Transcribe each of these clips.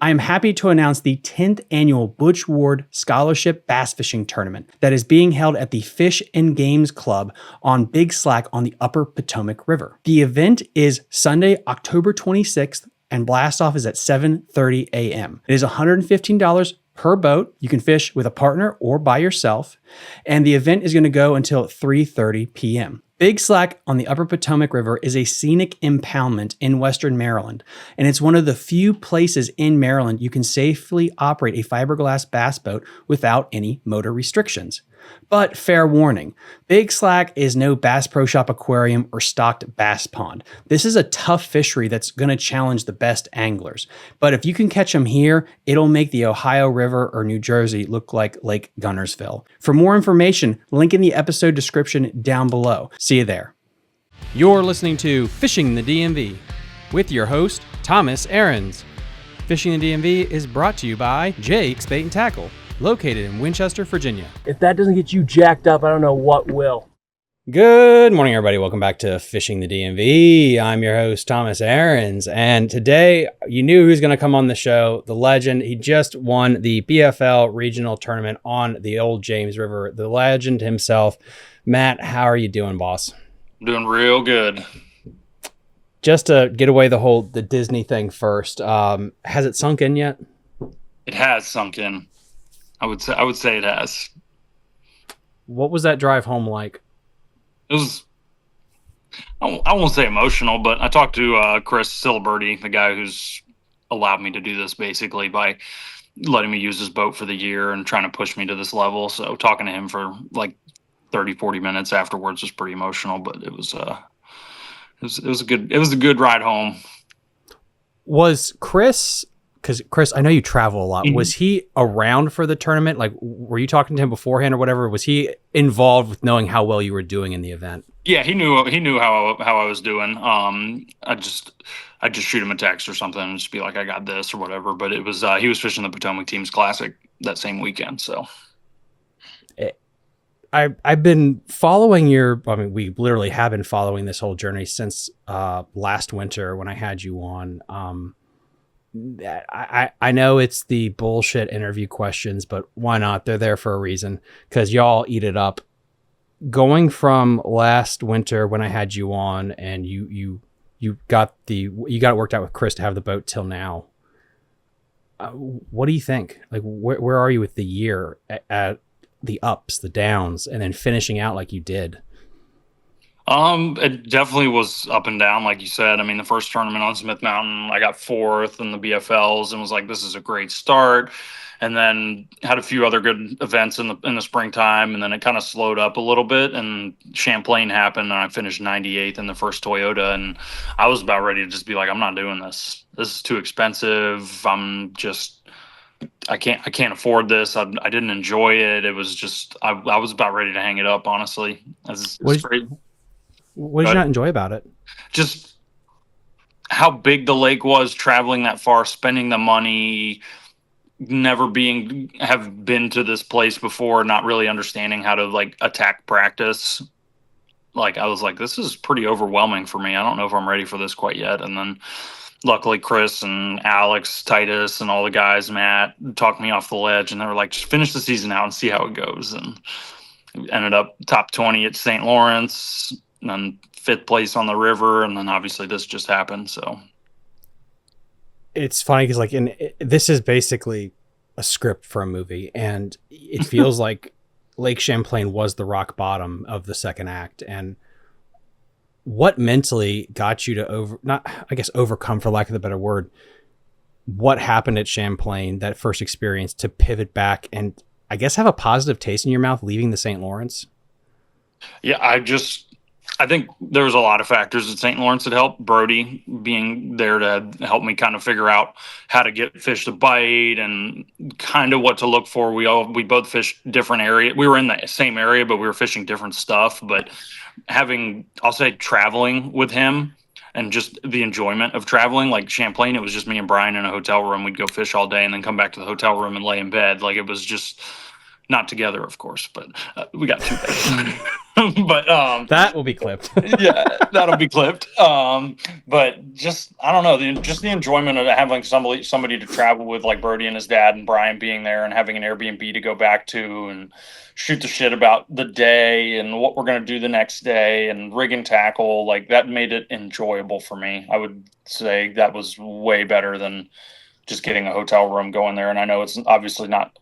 I am happy to announce the 10th annual Butch Ward Scholarship Bass Fishing Tournament that is being held at the Fish and Games Club on Big Slack on the Upper Potomac River. The event is Sunday, October 26th, and blast off is at 7:30 a.m. It is $115 per boat. You can fish with a partner or by yourself, and the event is going to go until 3:30 p.m. Big Slack on the Upper Potomac River is a scenic impoundment in Western Maryland, and it's one of the few places in Maryland you can safely operate a fiberglass bass boat without any motor restrictions. But fair warning, Big Slack is no Bass Pro Shop aquarium or stocked bass pond. This is a tough fishery that's going to challenge the best anglers. But if you can catch them here, it'll make the Ohio River or New Jersey look like Lake Gunnersville. For more information, link in the episode description down below. See you there. You're listening to Fishing the DMV with your host, Thomas Ahrens. Fishing the DMV is brought to you by Jake's Bait and Tackle, located in Winchester, Virginia. If that doesn't get you jacked up, I don't know what will. Good morning, everybody. Welcome back to Fishing the DMV. I'm your host, Thomas Ahrens, and today you knew who was going to come on the show, the legend. He just won the BFL regional tournament on the old James River. The legend himself, Matt. How are you doing, boss? I'm doing real good. Just to get away the Disney thing first, has it sunk in yet? It has sunk in. I would say it has. What was that drive home like? It was, I won't say emotional, but I talked to Chris Siliberti, the guy who's allowed me to do this basically by letting me use his boat for the year and trying to push me to this level. So talking to him for like 30, 40 minutes afterwards was pretty emotional, but it was a good ride home. Was Chris, because Chris, I know you travel a lot. Mm-hmm. Was he around for the tournament? Like, were you talking to him beforehand or whatever? Was he involved with knowing how well you were doing in the event? Yeah, he knew how I was doing. I just shoot him a text or something and just be like, I got this or whatever. But it was he was fishing the Potomac Teams Classic that same weekend. So I've been following we literally have been following this whole journey since last winter when I had you on. I know it's the bullshit interview questions, but why not? They're there for a reason, because y'all eat it up. Going from last winter when I had you on and you got it worked out with Chris to have the boat till now. What do you think? Like, where are you with the year at the ups, the downs, and then finishing out like you did? It definitely was up and down, like you said. I mean, the first tournament on Smith Mountain, I got fourth in the BFLs and was like, this is a great start. And then had a few other good events in the springtime, and then it kind of slowed up a little bit. And Champlain happened, and I finished 98th in the first Toyota, and I was about ready to just be like, I'm not doing this. This is too expensive. I can't afford this. I didn't enjoy it. It was just I was about ready to hang it up, honestly. What did you not enjoy about it? Just how big the lake was, traveling that far, spending the money, have been to this place before, not really understanding how to like attack practice. Like, I was like, this is pretty overwhelming for me. I don't know if I'm ready for this quite yet. And then luckily Chris and Alex, Titus, and all the guys, Matt, talked me off the ledge, and they were like, just finish the season out and see how it goes. And ended up top 20 at St. Lawrence, and then 5th place on the river, and then obviously this just happened. So it's funny because this is basically a script for a movie, and it feels like Lake Champlain was the rock bottom of the second act. And what mentally got you to overcome, for lack of a better word, what happened at Champlain, that first experience, to pivot back and I guess have a positive taste in your mouth leaving the St. Lawrence? Yeah, I think there was a lot of factors at St. Lawrence that helped. Brody being there to help me kind of figure out how to get fish to bite and kind of what to look for. We both fished different area. We were in the same area, but we were fishing different stuff. But traveling with him and just the enjoyment of traveling, like Champlain, it was just me and Brian in a hotel room. We'd go fish all day and then come back to the hotel room and lay in bed. Like, it was just Not together, of course, but we got 2 days. But That will be clipped. yeah, that'll be clipped. But just I don't know, just the enjoyment of having somebody to travel with, like Brody and his dad and Brian being there, and having an Airbnb to go back to and shoot the shit about the day and what we're gonna do the next day and rig and tackle, like that made it enjoyable for me. I would say that was way better than just getting a hotel room going there. And I know it's obviously not.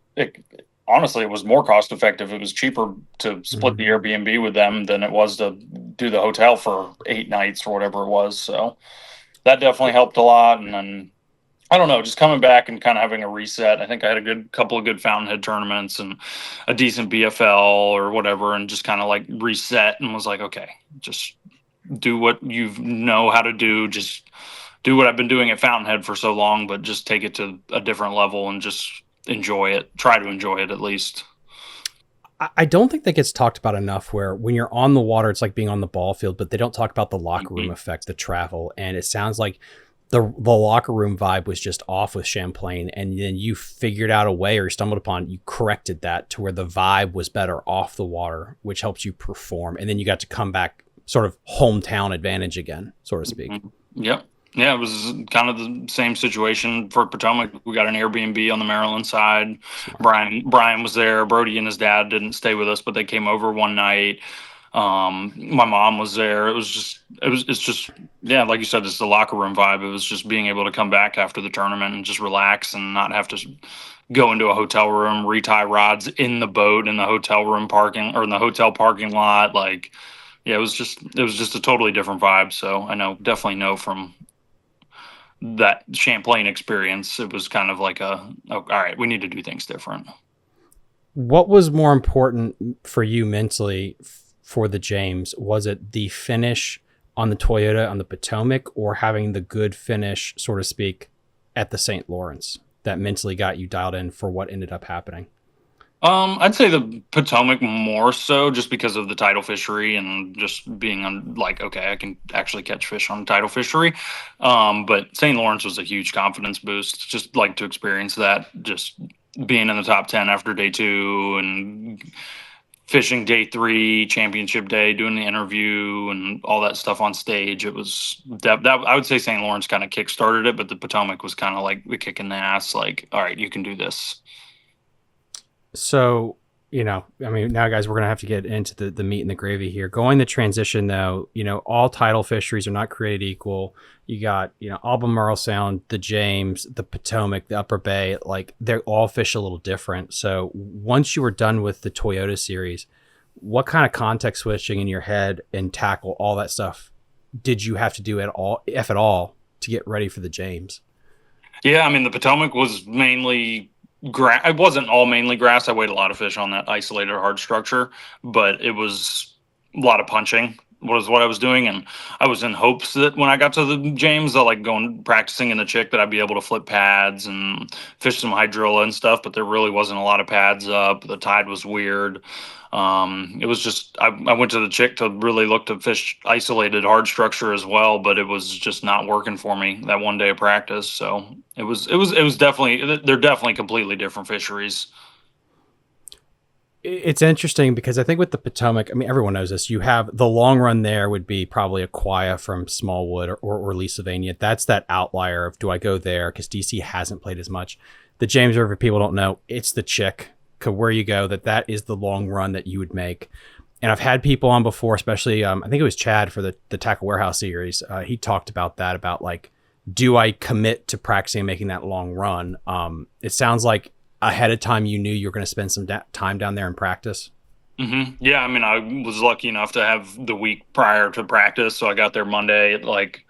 Honestly, it was more cost effective. It was cheaper to split the Airbnb with them than it was to do the hotel for 8 nights or whatever it was. So that definitely helped a lot. And then I don't know, just coming back and kind of having a reset. I think I had a couple of good Fountainhead tournaments and a decent BFL or whatever, and just kind of like reset and was like, okay, just do what you know how to do. Just do what I've been doing at Fountainhead for so long, but just take it to a different level and just enjoy it. Try to enjoy it at least. I don't think that gets talked about enough, where when you're on the water, it's like being on the ball field, but they don't talk about the locker room effect, the travel. And it sounds like the locker room vibe was just off with Champlain. And then you figured out a way, or you stumbled upon, you corrected that to where the vibe was better off the water, which helps you perform. And then you got to come back sort of hometown advantage again, so to speak. Yep. Yeah, it was kind of the same situation for Potomac. We got an Airbnb on the Maryland side. Brian was there. Brody and his dad didn't stay with us, but they came over one night. My mom was there. It's just, yeah, like you said, it's the locker room vibe. It was just being able to come back after the tournament and just relax and not have to go into a hotel room, retie rods in the boat in the hotel room parking or in the hotel parking lot. Like, yeah, it was just a totally different vibe. So I definitely know from that Champlain experience, it was kind of like all right, we need to do things different. What was more important for you mentally for the James? Was it the finish on the Toyota on the Potomac, or having the good finish, so to speak, at the St. Lawrence that mentally got you dialed in for what ended up happening? I'd say the Potomac more so, just because of the tidal fishery and just being on like, okay, I can actually catch fish on tidal fishery. But St. Lawrence was a huge confidence boost, just like to experience that, just being in the top 10 after day 2 and fishing day 3, championship day, doing the interview and all that stuff on stage. It was that I would say St. Lawrence kind of kickstarted it, but the Potomac was kind of like the kick in the ass, like, all right, you can do this. So, now, guys, we're going to have to get into the meat and the gravy here. Going the transition, though, all tidal fisheries are not created equal. You got, Albemarle Sound, the James, the Potomac, the Upper Bay, like they all fish a little different. So once you were done with the Toyota series, what kind of context switching in your head and tackle, all that stuff, did you have to do at all, if at all, to get ready for the James? Yeah, the Potomac was mainly grass. It wasn't all mainly grass. I weighed a lot of fish on that isolated hard structure, but it was a lot of punching was what I was doing. And I was in hopes that when I got to the James, I like going practicing in the Chick that I'd be able to flip pads and fish some hydrilla and stuff, but there really wasn't a lot of pads up. The tide was weird. It was just, I went to the Chick to really look to fish isolated hard structure as well, but it was just not working for me that one day of practice. So it was definitely, they're definitely completely different fisheries. It's interesting because I think with the Potomac, everyone knows this. You have the long run there would be probably Aquia from Smallwood or Lee Sylvania. That's that outlier of, do I go there? Because DC hasn't played as much. The James River, people don't know, it's the Chick. Where you go, that is the long run that you would make. And I've had people on before, especially I think it was Chad for the Tackle Warehouse series. He talked about that, about like, do I commit to practicing and making that long run? It sounds like ahead of time you knew you were going to spend some time down there in practice. Mm-hmm. Yeah, I was lucky enough to have the week prior to practice, so I got there Monday at like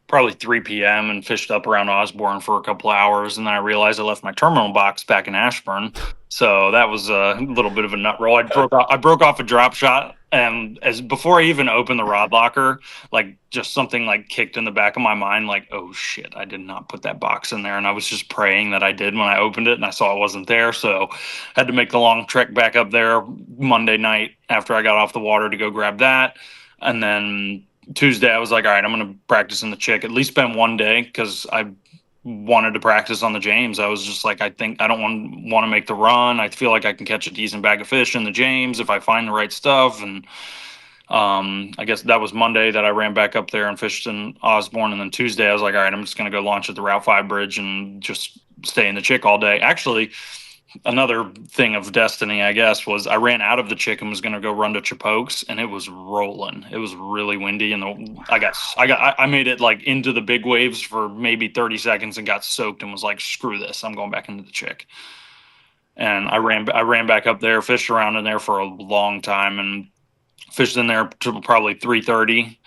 probably 3 p.m. and fished up around Osborne for a couple hours, and then I realized I left my terminal box back in Ashburn, so that was a little bit of a nut roll. I broke off a drop shot, and before I even opened the rod locker, like just something like kicked in the back of my mind, like, oh shit, I did not put that box in there, and I was just praying that I did when I opened it, and I saw it wasn't there, so had to make the long trek back up there Monday night after I got off the water to go grab that, and then Tuesday, I was like, all right, I'm going to practice in the Chick, at least spend one day, because I wanted to practice on the James. I was just like, I think I don't want to make the run. I feel like I can catch a decent bag of fish in the James if I find the right stuff. And I guess that was Monday that I ran back up there and fished in Osborne. And then Tuesday I was like, all right, I'm just going to go launch at the Route 5 bridge and just stay in the Chick all day. Actually, another thing of destiny, I guess, was I ran out of the Chick and was going to go run to Chipokes, and it was rolling. It was really windy, and I made it like into the big waves for maybe 30 seconds and got soaked and was like, screw this, I'm going back into the Chick. And I ran back up there, fished around in there for a long time, and fished in there till probably 3:30.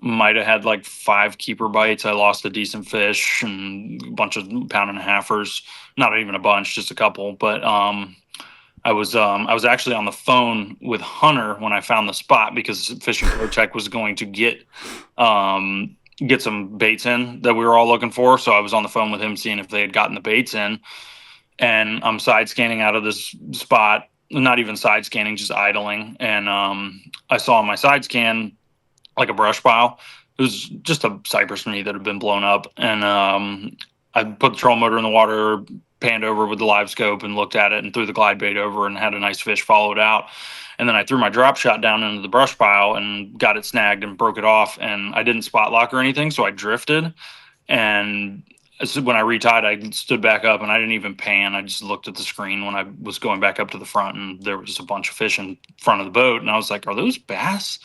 Might have had like 5 keeper bites. I lost a decent fish and a bunch of pound-and-a-halfers. Not even a bunch, just a couple. But I was actually on the phone with Hunter when I found the spot, because Fishing Pro Tech was going to get some baits in that we were all looking for. So I was on the phone with him seeing if they had gotten the baits in. And I'm side scanning out of this spot, not even side scanning, just idling. And I saw on my side scan like a brush pile. It was just a cypress knee that had been blown up. And I put the trolling motor in the water, panned over with the live scope and looked at it and threw the glide bait over and had a nice fish follow it out. And then I threw my drop shot down into the brush pile and got it snagged and broke it off. And I didn't spot lock or anything, so I drifted. And when I retied, I stood back up and I didn't even pan. I just looked at the screen when I was going back up to the front, and there was just a bunch of fish in front of the boat. And I was like, are those bass?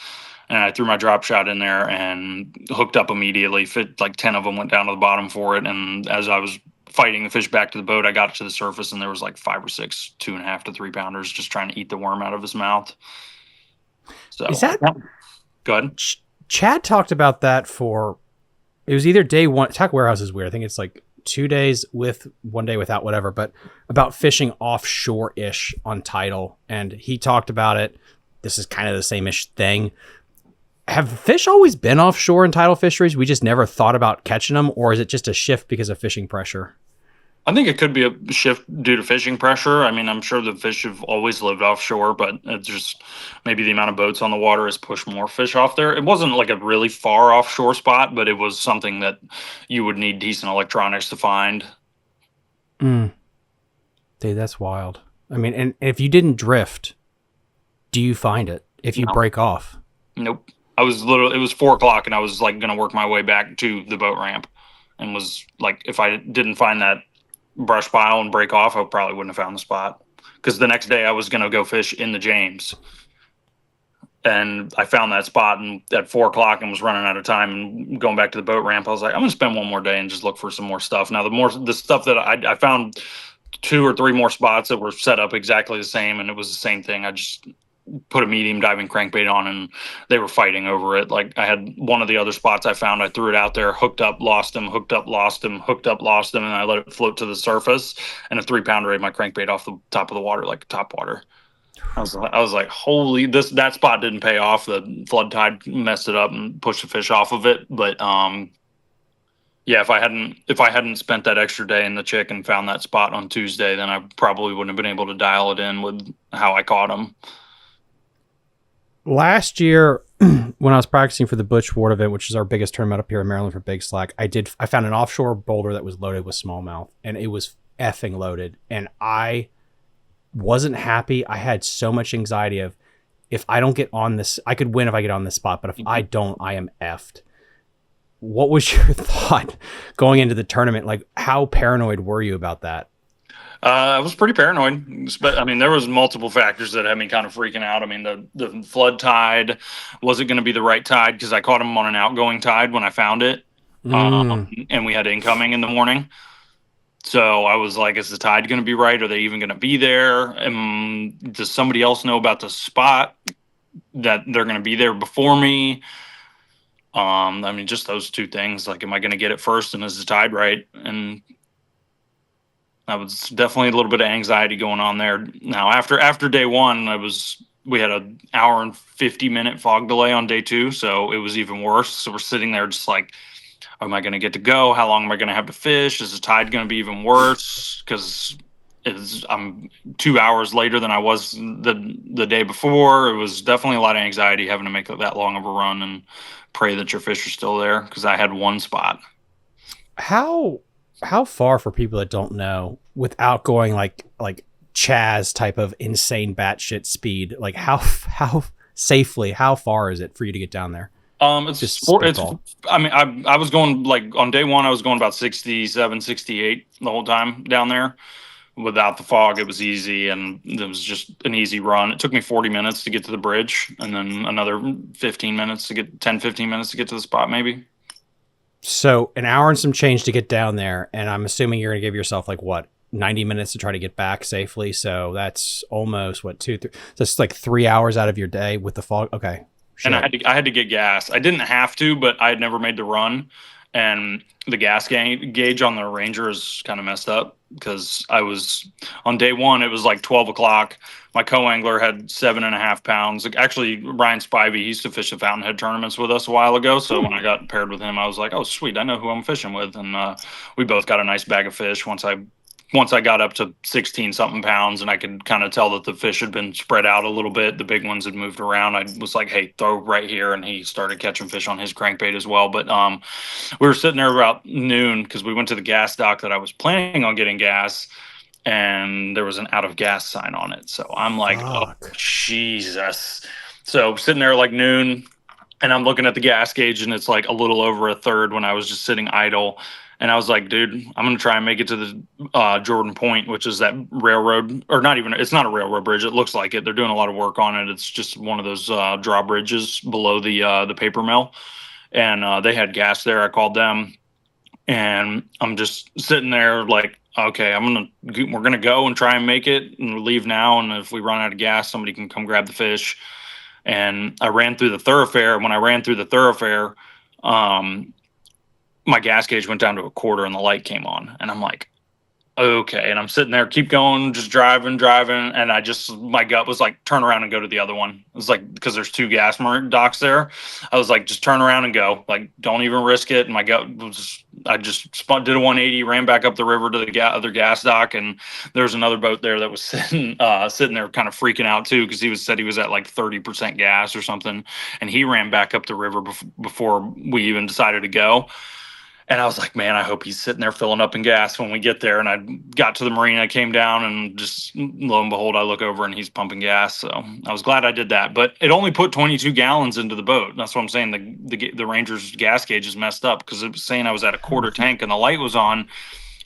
And I threw my drop shot in there and hooked up immediately. Like 10 of them went down to the bottom for it. And as I was fighting the fish back to the boat, I got to the surface and there was like 5 or 6 2.5 to 3 pounders just trying to eat the worm out of his mouth. So Is that go ahead? Chad talked about that for, it was either day one. Tack Warehouse is weird. I think it's like 2 days with 1 day without, whatever, but about fishing offshore-ish on tidal. And he talked about it. This is kind of the same-ish thing. Have fish always been offshore in tidal fisheries? We just never thought about catching them, or is it just a shift because of fishing pressure? I think it could be a shift due to fishing pressure. I mean, I'm sure the fish have always lived offshore, but it's just maybe the amount of boats on the water has pushed more fish off there. It wasn't like a really far offshore spot, but it was something that you would need decent electronics to find. Dude, that's wild. I mean, and if you didn't drift, do you find it if you break off? Nope. It was 4 o'clock and I was like going to work my way back to the boat ramp, and was like, if I didn't find that brush pile and break off, I probably wouldn't have found the spot, because the next day I was going to go fish in the James, and I found that spot and at 4 o'clock and was running out of time and going back to the boat ramp. I was like, I'm going to spend one more day and just look for some more stuff. Now the stuff that I found 2 or 3 more spots that were set up exactly the same, and it was the same thing. I just put a medium diving crankbait on and they were fighting over it. Like, I had one of the other spots I found, I threw it out there, hooked up, lost him, hooked up, lost him, hooked up, lost him, and I let it float to the surface, and a 3-pounder ate my crankbait off the top of the water, like top water. I was like, holy, that spot didn't pay off. The flood tide messed it up and pushed the fish off of it. But yeah, if I hadn't spent that extra day in the Chick and found that spot on Tuesday, then I probably wouldn't have been able to dial it in with how I caught them. Last year, when I was practicing for the Butch Ward event, which is our biggest tournament up here in Maryland for big slack, I found an offshore boulder that was loaded with smallmouth, and it was effing loaded. And I wasn't happy. I had so much anxiety of, if I don't get on this, I could win if I get on this spot, but if I don't, I am effed. What was your thought going into the tournament? Like, how paranoid were you about that? I was pretty paranoid, but I mean, there was multiple factors that had me kind of freaking out. I mean, the flood tide, was it going to be the right tide? Because I caught him on an outgoing tide when I found it, and we had incoming in the morning. So I was like, is the tide going to be right? Are they even going to be there? Does somebody else know about the spot that they're going to be there before me? I mean, just those 2 things. Like, am I going to get it first, and is the tide right? And that was definitely a little bit of anxiety going on there. Now, after day 1, we had an hour and 50-minute fog delay on day 2, so it was even worse. So we're sitting there just like, am I going to get to go? How long am I going to have to fish? Is the tide going to be even worse? Because I'm 2 hours later than I was the day before. It was definitely a lot of anxiety having to make that long of a run and pray that your fish are still there, because I had 1 spot. How how far, for people that don't know, without going like Chaz type of insane batshit speed, like how safely, how far is it for you to get down there? It's Just sport. It's. spitball. I mean, I was going like on day one. I was going about 67, 68 the whole time down there. Without the fog, it was easy, and it was just an easy run. It took me 40 minutes to get to the bridge, and then another 15 minutes to get 10, 15 minutes to get to the spot, maybe. So an hour and some change to get down there, and I'm assuming you're gonna give yourself like what, 90 minutes to try to get back safely. So that's almost what, 2, 3. That's like 3 hours out of your day with the fog. Okay. And Shit. I had to get gas. I didn't have to, but I had never made the run, and the gas gauge on the Ranger is kind of messed up because I was on day one. It was like 12 o'clock. My co-angler had 7.5 pounds. Like, actually, Ryan Spivey, he used to fish the Fountainhead tournaments with us a while ago. So when I got paired with him, I was like, oh, sweet, I know who I'm fishing with. And we both got a nice bag of fish once I got up to 16 something pounds, and I could kind of tell that the fish had been spread out a little bit. The big ones had moved around. I was like, hey, throw right here. And he started catching fish on his crankbait as well. But we were sitting there about noon because we went to the gas dock that I was planning on getting gas, and there was an out of gas sign on it. So I'm like, oh, Jesus. So sitting there like noon, and I'm looking at the gas gauge, and it's like a little over a third when I was just sitting idle. And I was like, dude, I'm going to try and make it to the Jordan Point, which is that railroad, or not even, it's not a railroad bridge. It looks like it. They're doing a lot of work on it. It's just one of those drawbridges below the paper mill. And they had gas there. I called them, and I'm just sitting there like, okay, we're going to go and try and make it and leave now. And if we run out of gas, somebody can come grab the fish. And I ran through the thoroughfare. And when I ran through the thoroughfare, my gas gauge went down to a quarter and the light came on, and I'm like, okay. And I'm sitting there, keep going, just driving. And my gut was like, turn around and go to the other one. It was like, because there's 2 gas docks there. I was like, just turn around and go, like, don't even risk it. And my gut was, I just did a 180, ran back up the river to the other gas dock. And there was another boat there that was sitting there kind of freaking out too, because said he was at like 30% gas or something. And he ran back up the river before we even decided to go. And I was like, man, I hope he's sitting there filling up in gas when we get there. And I got to the marina, came down, and just lo and behold, I look over and he's pumping gas. So I was glad I did that. But it only put 22 gallons into the boat. That's what I'm saying. The Ranger's gas gauge is messed up because it was saying I was at a quarter tank and the light was on,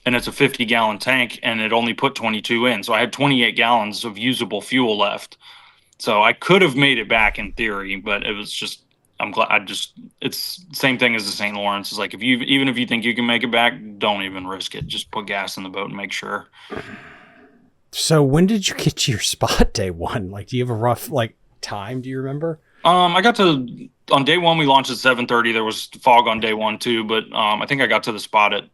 and it's a 50-gallon tank, and it only put 22 in. So I had 28 gallons of usable fuel left. So I could have made it back in theory, but it was just, I'm glad. It's same thing as the St. Lawrence. It's like, even if you think you can make it back, don't even risk it. Just put gas in the boat and make sure. So when did you get to your spot day one? Like, do you have a rough like time? Do you remember? I got on day one, we launched at 7:30. There was fog on day one too, but I think I got to the spot at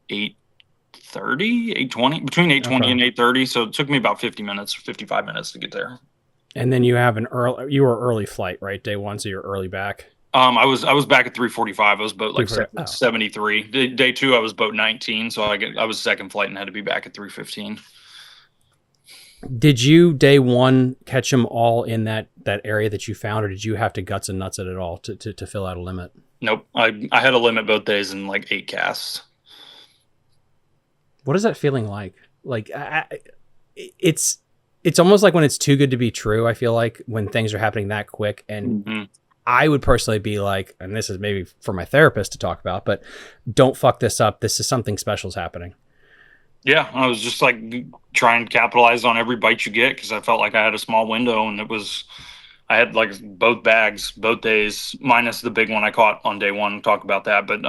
8:30, 8:20, between 8:20 and 8:30. So it took me about 55 minutes to get there. And then you were early flight, right? Day one, so you're early back. I was back at 3:45. I was boat like 73. Day two, I was boat 19, so I was second flight and had to be back at 3:15. Did you day one catch them all in that area that you found, or did you have to guts and nuts it at all to fill out a limit? Nope, I had a limit both days in like 8 casts. What is that feeling like? Like it's almost like when it's too good to be true. I feel like when things are happening that quick, and I would personally be like, and this is maybe for my therapist to talk about, but don't fuck this up. This is something special's happening. Yeah, I was just like trying to capitalize on every bite you get because I felt like I had a small window, and I had like both bags, both days, minus the big one I caught on day one. We'll talk about that, but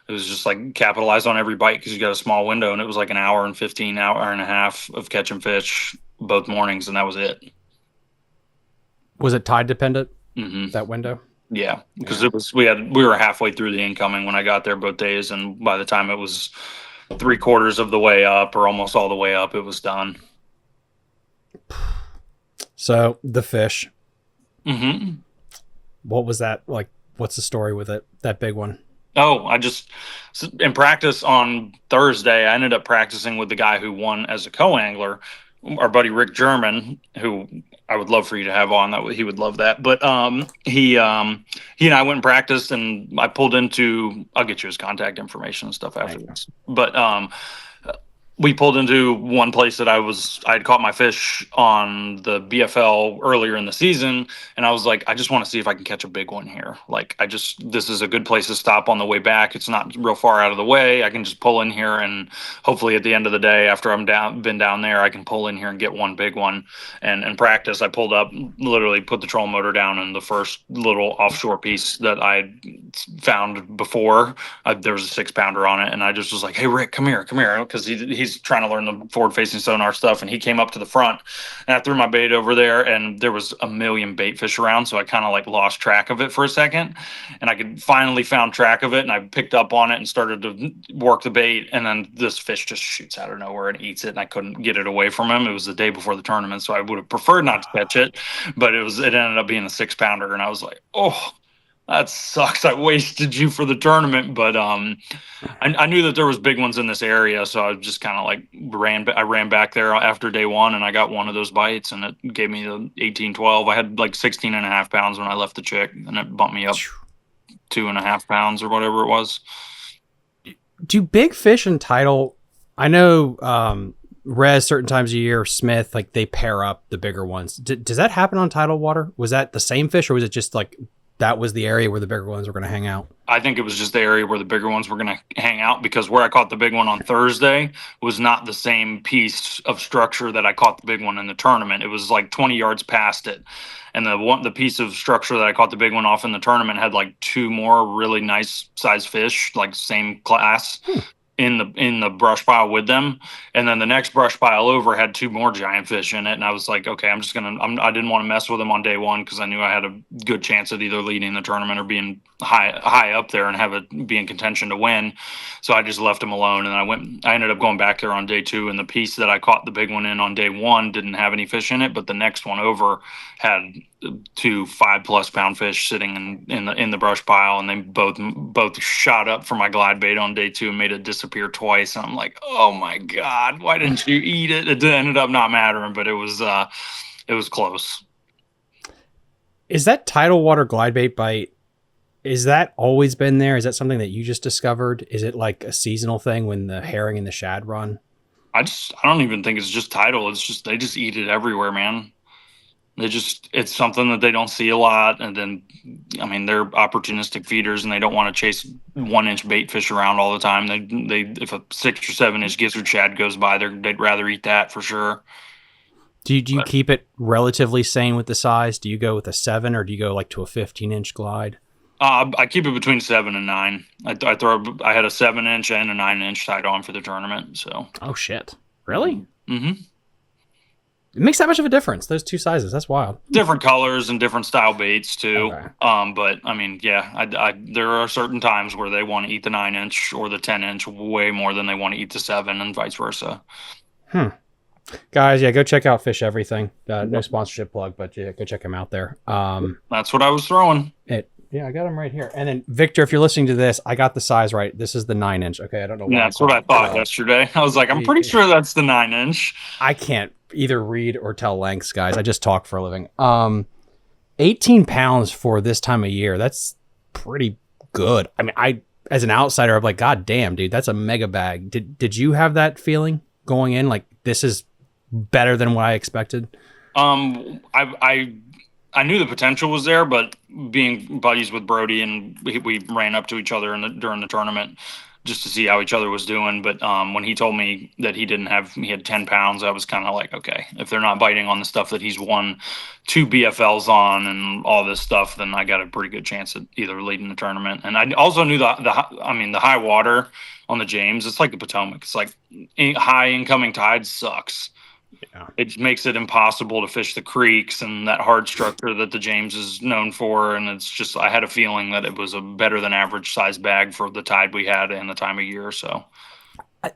it was just like capitalize on every bite because you got a small window, and it was like an hour and 15, hour and a half of catching fish both mornings, and that was it. Was it tide dependent? That window? Yeah, because we were halfway through the incoming when I got there both days, and by the time it was 3/4 of the way up or almost all the way up, it was done. So the fish. What was that like? What's the story with it? That big one? Oh, in practice on Thursday, I ended up practicing with the guy who won as a co-angler. our buddy Rick German, who I would love for you to have on. That he would love that. But he and I went and practiced, and I pulled into. I'll get you his contact information and stuff afterwards. But we pulled into one place that I'd caught my fish on the BFL earlier in the season. And I was like, I just want to see if I can catch a big one here. Like, this is a good place to stop on the way back. It's not real far out of the way. I can just pull in here, and hopefully at the end of the day, after been down there, I can pull in here and get one big one and practice. I pulled up, literally put the trolling motor down, and the first little offshore piece that I found before, there was a 6-pounder on it. And I just was like, hey, Rick, come here. Cause he's trying to learn the forward facing sonar stuff. And he came up to the front, and I threw my bait over there, and there was a million bait fish around. So I kind of like lost track of it for a second, and I could finally found track of it, and I picked up on it and started to work the bait. And then this fish just shoots out of nowhere and eats it. And I couldn't get it away from him. It was the day before the tournament, so I would have preferred not to catch it, but it ended up being a 6-pounder. And I was like, oh, that sucks. I wasted you for the tournament. But I knew that there was big ones in this area, so I just kind of like ran back there after day one, and I got one of those bites, and it gave me the 18-12. I had like 16 and a half pounds when I left the chick, and it bumped me up 2.5 pounds or whatever it was. Do big fish and tidal, I know Rez certain times of year, Smith, like they pair up the bigger ones. Does that happen on tidal water? Was that the same fish, or was it just like that was the area where the bigger ones were going to hang out? I think it was just the area where the bigger ones were going to hang out, because where I caught the big one on Thursday was not the same piece of structure that I caught the big one in the tournament. It was like 20 yards past it. And the piece of structure that I caught the big one off in the tournament had like 2 more really nice sized fish, like same class. In the brush pile with them, and then the next brush pile over had 2 more giant fish in it, and I was like, okay, I didn't want to mess with them on day one, because I knew I had a good chance at either leading the tournament or being high up there and have it be in contention to win. So I just left them alone, and I ended up going back there on day 2, and the piece that I caught the big one in on day 1 didn't have any fish in it, but the next one over had 2 5+ pound fish sitting in the brush pile, and they both shot up for my glide bait on day 2 and made it disappear twice. And I'm like, oh my God, why didn't you eat it? It ended up not mattering, but it was close. Is that tidal water glide bait bite, is that always been there? Is that something that you just discovered? Is it like a seasonal thing when the herring and the shad run? I don't even think it's just tidal. It's just they just eat it everywhere, man. It's something that they don't see a lot. And then, I mean, they're opportunistic feeders, and they don't want to chase 1-inch bait fish around all the time. If a 6 or 7-inch gizzard shad goes by, they'd rather eat that for sure. Do you keep it relatively sane with the size? Do you go with a 7, or do you go like to a 15-inch glide? I keep it between 7 and 9. I had a 7-inch and a 9-inch tied on for the tournament. So. Oh shit! Really? Mm-hmm. It makes that much of a difference, those 2 sizes. That's wild. Different colors and different style baits too. Okay. But I mean, yeah, there are certain times where they want to eat the 9-inch or the 10-inch way more than they want to eat the 7, and vice versa. Guys, yeah, go check out Fish Everything. No sponsorship plug, but yeah, go check them out there. That's what I was throwing. Yeah, I got them right here. And then Victor, if you're listening to this, I got the size right. This is the 9-inch. Okay, I don't know why. Yeah, that's what I thought yesterday. I was like, I'm pretty sure that's the 9-inch. I can't either read or tell lengths, guys. I just talk for a living. 18 pounds for this time of year. That's pretty good. I mean, as an outsider, I'm like, God damn, dude, that's a mega bag. Did you have that feeling going in? Like, this is better than what I expected? I knew the potential was there, but being buddies with Brody, and we ran up to each other during the tournament just to see how each other was doing. But when he told me that he had 10 pounds, I was kind of like, okay, if they're not biting on the stuff that he's won 2 BFLs on and all this stuff, then I got a pretty good chance at either leading the tournament. And I also knew the high water on the James, it's like the Potomac. It's like high incoming tide sucks. Yeah. It makes it impossible to fish the creeks and that hard structure that the James is known for. And it's just, I had a feeling that it was a better than average size bag for the tide we had and the time of year. So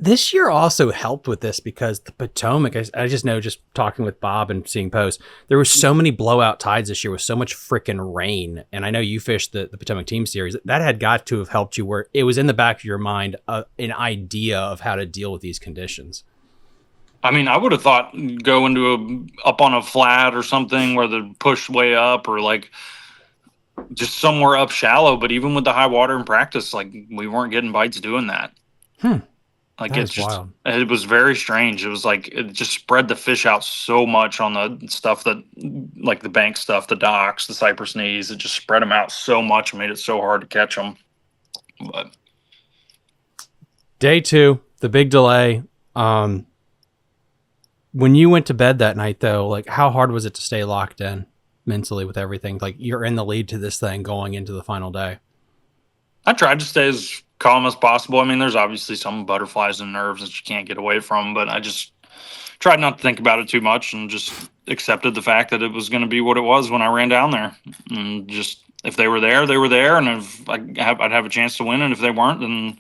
this year also helped with this because the Potomac, I just know, just talking with Bob and seeing posts, there were so many blowout tides this year with so much freaking rain. And I know you fished the Potomac Team Series. That had got to have helped you, where it was in the back of your mind, an idea of how to deal with these conditions. I mean, I would have thought go up on a flat or something where the push way up, or like just somewhere up shallow. But even with the high water in practice, like we weren't getting bites doing that. Hmm. Like That is wild. it was very strange. It was like it just spread the fish out so much on the stuff that, like the bank stuff, the docks, the cypress knees. It just spread them out so much, and made it so hard to catch them. But Day 2, the big delay. When you went to bed that night, though, like how hard was it to stay locked in mentally with everything? Like you're in the lead to this thing going into the final day. I tried to stay as calm as possible. I mean, there's obviously some butterflies and nerves that you can't get away from, but I just tried not to think about it too much and just accepted the fact that it was going to be what it was when I ran down there. And just if they were there, they were there, and if I'd have a chance to win, and if they weren't, then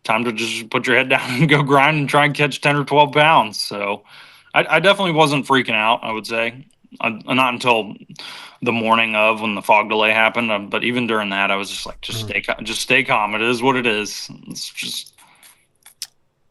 time to just put your head down and go grind and try and catch 10 or 12 pounds. So I definitely wasn't freaking out, I would say. Not until the morning of when the fog delay happened. But even during that, I was just like, just stay calm. It is what it is. It's just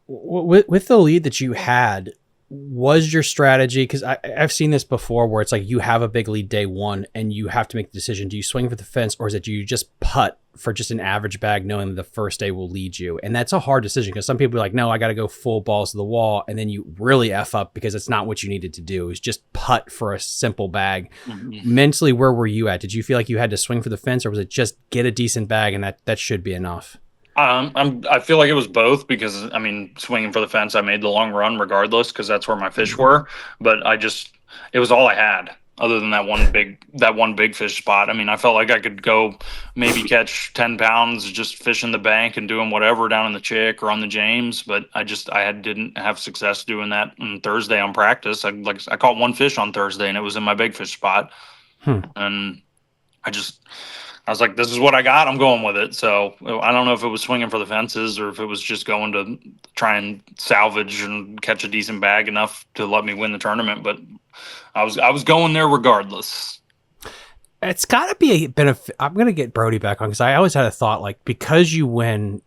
With the lead that you had, was your strategy, because I've seen this before where it's like you have a big lead day 1 and you have to make the decision, do you swing for the fence or is it do you just putt for just an average bag knowing that the first day will lead you? And that's a hard decision because some people are like, no, I got to go full balls to the wall, and then you really F up because it's not what you needed to do. It's just putt for a simple bag. Mentally, where were you at? Did you feel like you had to swing for the fence, or was it just get a decent bag and that should be enough? I feel like it was both, because I mean, swinging for the fence, I made the long run regardless because that's where my fish were. But it was all I had other than that one big fish spot. I mean, I felt like I could go maybe catch 10 pounds just fishing the bank and doing whatever down in the Chick or on the James. But didn't have success doing that on Thursday on practice. I caught one fish on Thursday and it was in my big fish spot. And I was like, this is what I got. I'm going with it. So I don't know if it was swinging for the fences or if it was just going to try and salvage and catch a decent bag enough to let me win the tournament. But I was going there regardless. It's got to be a benefit. I'm going to get Brody back on because I always had a thought, like, because you win,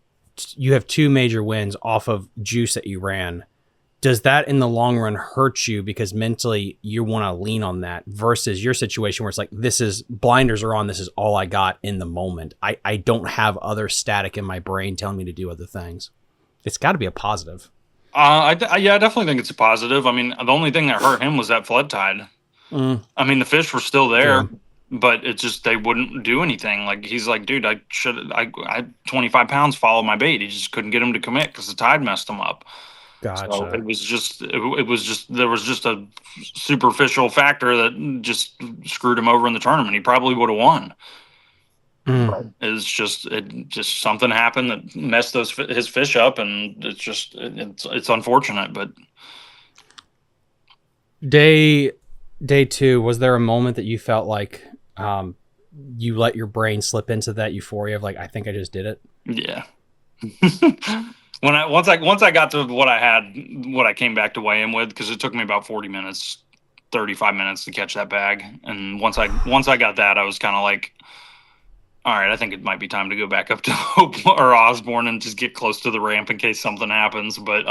you have 2 major wins off of juice that you ran. Does that in the long run hurt you because mentally you want to lean on that versus your situation where it's like, this is blinders are on. This is all I got in the moment. I don't have other static in my brain telling me to do other things. It's got to be a positive. I definitely think it's a positive. I mean, the only thing that hurt him was that flood tide. I mean, the fish were still there, but it's just they wouldn't do anything. Like he's like, dude, I had 25 pounds follow my bait. He just couldn't get him to commit because the tide messed him up. Gotcha. So it was just there was just a superficial factor that just screwed him over in the tournament. He probably would have won. It's just something happened that messed his fish up, and it's unfortunate. But day 2, was there a moment that you felt like you let your brain slip into that euphoria of like, I think I just did it? Yeah. Once I got to what I came back to weigh in with, because it took me about 40 minutes, 35 minutes to catch that bag, and once I got that, I was kind of like, all right, I think it might be time to go back up to Hope or Osborne and just get close to the ramp in case something happens. But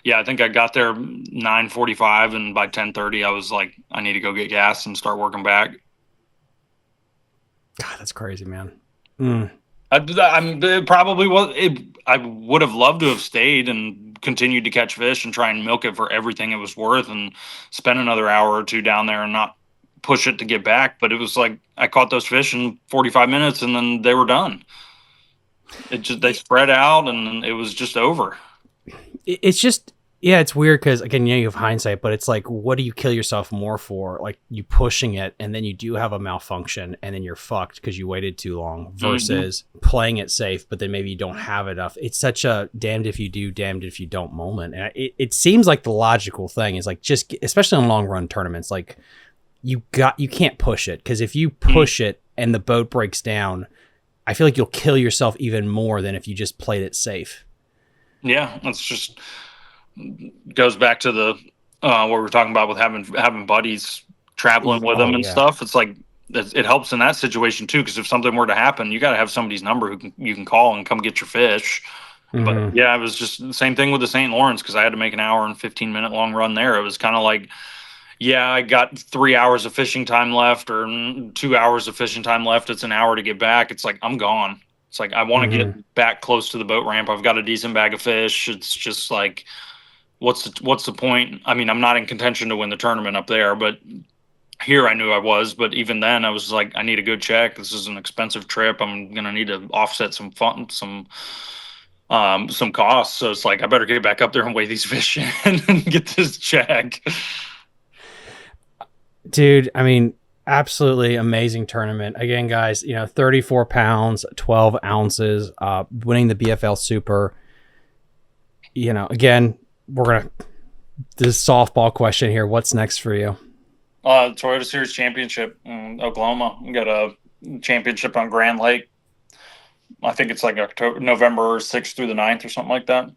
yeah, I think I got there 9:45, and by 10:30, I was like, I need to go get gas and start working back. God, that's crazy, man. It probably was. I would have loved to have stayed and continued to catch fish and try and milk it for everything it was worth and spend another hour or 2 down there and not push it to get back. But it was like I caught those fish in 45 minutes and then they were done. They spread out and it was just over. It's just, yeah, it's weird because, again, you have hindsight, but it's like, what do you kill yourself more for? Like, you pushing it, and then you do have a malfunction, and then you're fucked because you waited too long, versus playing it safe, but then maybe you don't have enough. It's such a damned if you do, damned if you don't moment. And it seems like the logical thing is like, just, especially on long run tournaments, like you can't push it, because if you push it and the boat breaks down, I feel like you'll kill yourself even more than if you just played it safe. Yeah, that's just goes back to the what we were talking about with having buddies traveling with them and stuff. It's like it helps in that situation too, because if something were to happen, you got to have somebody's number you can call and come get your fish. But Mhm. yeah, it was just the same thing with the St. Lawrence because I had to make an hour and 15-minute long run there. It was kind of like, yeah, I got 3 hours of fishing time left or 2 hours of fishing time left. It's an hour to get back. It's like, I'm gone. It's like, I want to Mhm. get back close to the boat ramp. I've got a decent bag of fish. It's just like, what's the point? I mean, I'm not in contention to win the tournament up there, but here I knew I was. But even then, I was like, I need a good check. This is an expensive trip. I'm gonna need to offset some fun, some costs. So it's like, I better get back up there and weigh these fish in and get this check. Dude, I mean, absolutely amazing tournament. Again, guys, 34 pounds, 12 ounces, winning the BFL Super. Again, we're going to, this softball question here. What's next for you? Toyota Series Championship in Oklahoma. We got a championship on Grand Lake. I think it's like November 6th through the 9th or something like that.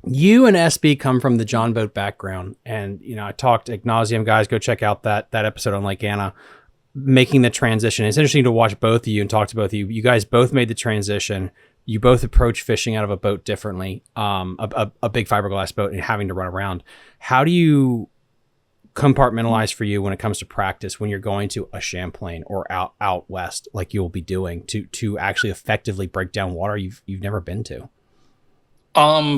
You and SB come from the John boat background, and I talked ad nauseum, guys. Go check out that episode on Lake Anna, making the transition. It's interesting to watch both of you and talk to both of you. You guys both made the transition. You both approach fishing out of a boat differently, a big fiberglass boat and having to run around. How do you compartmentalize for you when it comes to practice when you're going to a Champlain or out west like you'll be doing to actually effectively break down water you've never been to?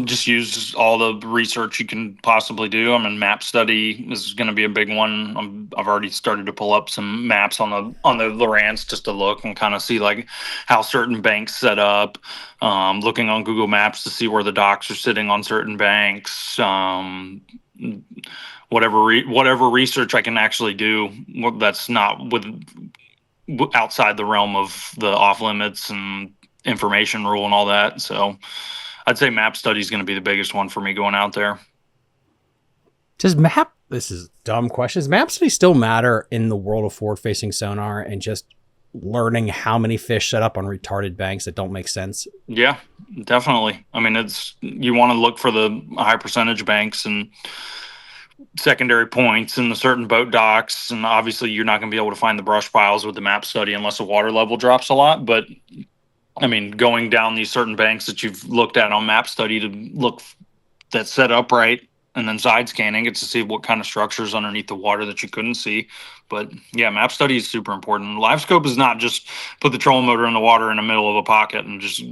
Just use all the research you can possibly do. I mean, map study is going to be a big one. I've already started to pull up some maps on the Lowrance just to look and kind of see like how certain banks set up. Looking on Google Maps to see where the docks are sitting on certain banks. Whatever research I can actually do that's not outside the realm of the off limits and information rule and all that. So I'd say map study is going to be the biggest one for me going out there. This is a dumb question. Does map study still matter in the world of forward facing sonar and just learning how many fish set up on retarded banks that don't make sense? Yeah, definitely. I mean, you want to look for the high percentage banks and secondary points in the certain boat docks. And obviously you're not going to be able to find the brush piles with the map study unless the water level drops a lot. But I mean, going down these certain banks that you've looked at on map study to look that's set up right, and then side scanning it to see what kind of structures underneath the water that you couldn't see. But yeah, map study is super important. Live scope is not just put the trolling motor in the water in the middle of a pocket and just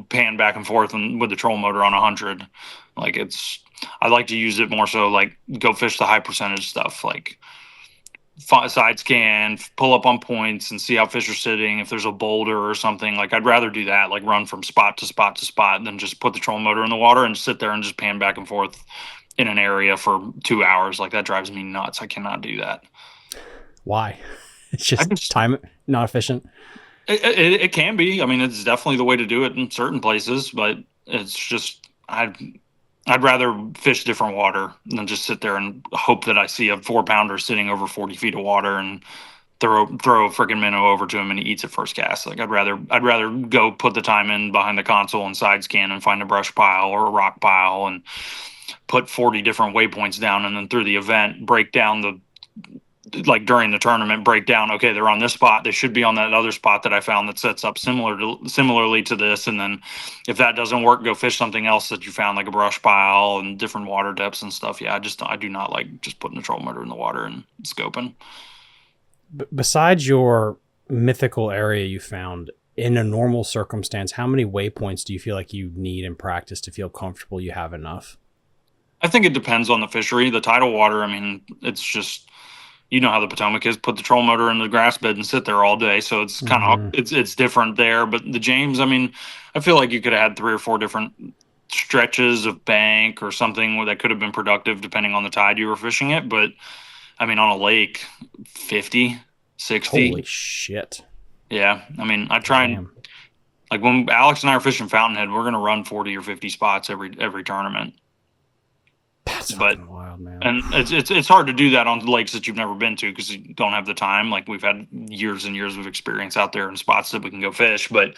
pan back and forth with the trolling motor on 100. Like I like to use it more so like go fish the high percentage stuff, like side scan, pull up on points and see how fish are sitting. If there's a boulder or something, like I'd rather do that, like run from spot to spot to spot than just put the trolling motor in the water and sit there and just pan back and forth in an area for 2 hours. Like that drives me nuts. I cannot do that. Why? It's just time not efficient. It can be. I mean, it's definitely the way to do it in certain places, but it's just I'd rather fish different water than just sit there and hope that I see a 4-pounder sitting over 40 feet of water and throw a freaking minnow over to him and he eats it first cast. Like I'd rather go put the time in behind the console and side scan and find a brush pile or a rock pile and put 40 different waypoints down, and then through the event break down like during the tournament, break down, okay, they're on this spot, they should be on that other spot that I found that sets up similarly to this. And then if that doesn't work, go fish something else that you found, like a brush pile and different water depths and stuff. Yeah, I do not like just putting a troll motor in the water and scoping. Besides your mythical area you found, in a normal circumstance, how many waypoints do you feel like you need in practice to feel comfortable you have enough? I think it depends on the fishery. The tidal water, I mean, it's just, you know how the Potomac is, put the troll motor in the grass bed and sit there all day. So it's kind of, it's different there. But the James, I mean, I feel like you could have had 3 or 4 different stretches of bank or something where that could have been productive depending on the tide you were fishing it. But I mean, on a lake, 50, 60. Holy shit. Yeah. I mean, I try and, like when Alex and I are fishing Fountainhead, we're going to run 40 or 50 spots every tournament. That's fucking wild, man. And it's hard to do that on lakes that you've never been to because you don't have the time. Like we've had years and years of experience out there in spots that we can go fish, but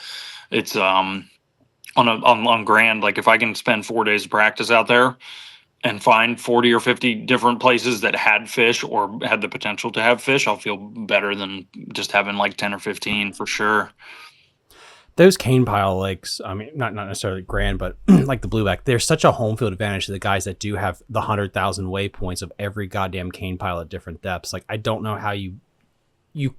it's on Grand. Like if I can spend 4 days of practice out there and find 40 or 50 different places that had fish or had the potential to have fish, I'll feel better than just having like 10 or 15 for sure. those cane pile lakes, I mean, not necessarily grand, but like the blueback, there's such a home field advantage to the guys that do have the 100,000 waypoints of every goddamn cane pile at different depths. Like, I don't know how you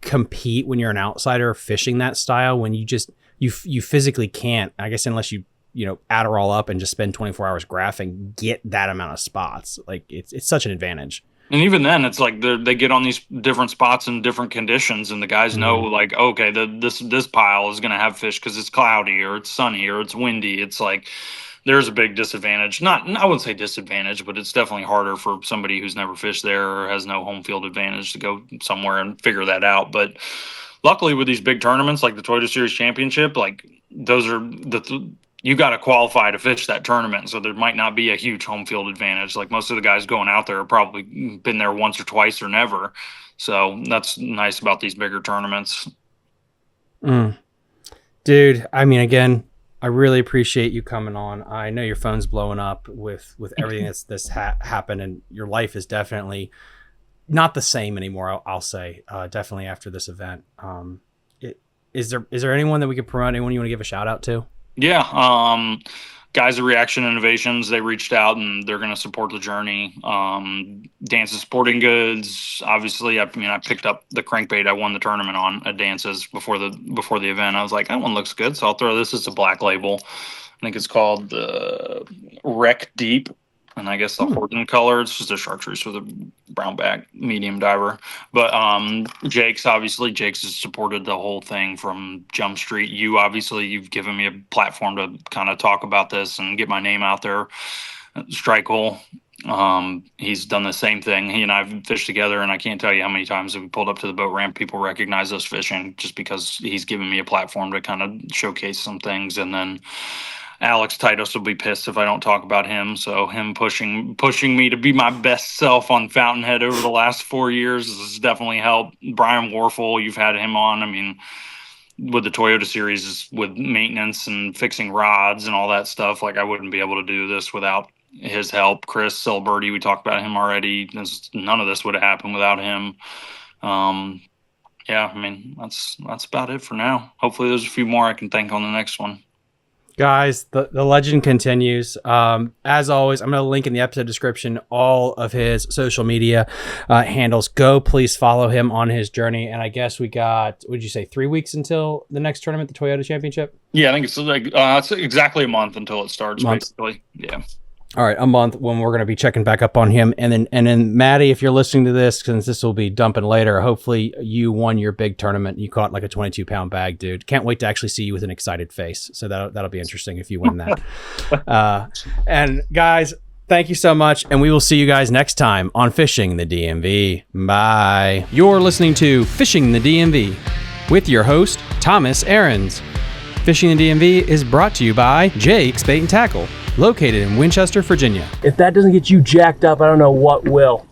compete when you're an outsider fishing that style when you physically can't, I guess, unless you Adderall up and just spend 24 hours graphing, get that amount of spots. Like, it's such an advantage. And even then, it's like they get on these different spots in different conditions, and the guys know, like, okay, this pile is going to have fish because it's cloudy or it's sunny or it's windy. It's like there's a big disadvantage. I wouldn't say disadvantage, but it's definitely harder for somebody who's never fished there or has no home field advantage to go somewhere and figure that out. But luckily, with these big tournaments like the Toyota Series Championship, like those are you got to qualify to fish that tournament. So there might not be a huge home field advantage. Like most of the guys going out there have probably been there once or twice or never. So that's nice about these bigger tournaments. Dude, I mean, again, I really appreciate you coming on. I know your phone's blowing up with everything that's happened, and your life is definitely not the same anymore. I'll say, definitely after this event. Is there anyone that we could promote? Anyone you want to give a shout out to? Yeah. Guys at Reaction Innovations, they reached out and they're going to support the journey. Dance's Sporting Goods, obviously. I mean, I picked up the crankbait I won the tournament on at Dance's before the event. I was like, that one looks good, so I'll throw this as a black label. I think it's called the Wreck Deep. And I guess the Horton color, it's just a chartreuse with a brown back medium diver. But Jake's has supported the whole thing from Jump Street. You've given me a platform to kind of talk about this and get my name out there. Strike Hole, he's done the same thing. He and I have fished together, and I can't tell you how many times we pulled up to the boat ramp, people recognize us fishing just because he's given me a platform to kind of showcase some things. And then Alex Titus will be pissed if I don't talk about him. So him pushing me to be my best self on Fountainhead over the last 4 years has definitely helped. Brian Warfel, you've had him on. I mean, with the Toyota Series, with maintenance and fixing rods and all that stuff, like I wouldn't be able to do this without his help. Chris Silberti, we talked about him already. None of this would have happened without him. Yeah, I mean, that's about it for now. Hopefully there's a few more I can thank on the next one. Guys, the legend continues. As always, I'm going to link in the episode description all of his social media handles. Go, please follow him on his journey. And I guess we got, would you say 3 weeks until the next tournament, the Toyota Championship? Yeah, I think it's like it's exactly a month until it starts, basically. Yeah. All right, a month when we're going to be checking back up on him. And then Maddie, if you're listening to this, since this will be dumping later, hopefully you won your big tournament. You caught like a 22-pound bag, dude. Can't wait to actually see you with an excited face. So that'll be interesting if you win that. And guys, thank you so much. And we will see you guys next time on Fishing the DMV. Bye. You're listening to Fishing the DMV with your host, Thomas Ahrens. Fishing the DMV is brought to you by Jake's Bait and Tackle, located in Winchester, Virginia. If that doesn't get you jacked up, I don't know what will.